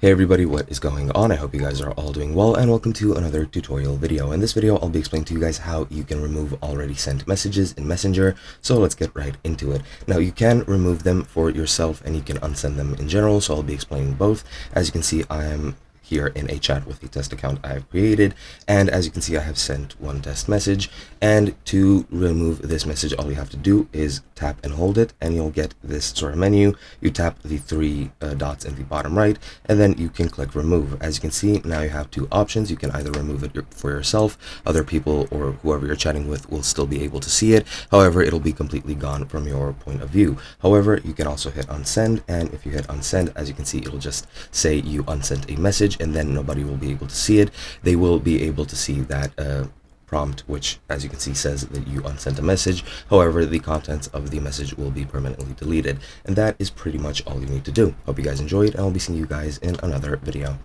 Hey everybody, what is going on? I hope you guys are all doing well, and welcome to another tutorial video. In this video, I'll be explaining to you guys how you can remove already sent messages in Messenger. So let's get right into it. Now, you can remove them for yourself and you can unsend them in general, so I'll be explaining both. As you can see, I am here in a chat with the test account I have created, and as you can see, I have sent one test message. And to remove this message, all you have to do is tap and hold it, and you'll get this sort of menu. You tap the three dots in the bottom right, and then you can click remove. As you can see, now you have two options. You can either remove it for yourself, other people or whoever you're chatting with will still be able to see it. However, it'll be completely gone from your point of view. However, you can also hit unsend, and if you hit unsend, as you can see, it'll just say you unsent a message, and then nobody will be able to see it. They will be able to see that prompt, which as you can see says that you unsent a message. However, the contents of the message will be permanently deleted, and that is pretty much all you need to do. Hope you guys enjoyed, and I'll be seeing you guys in another video.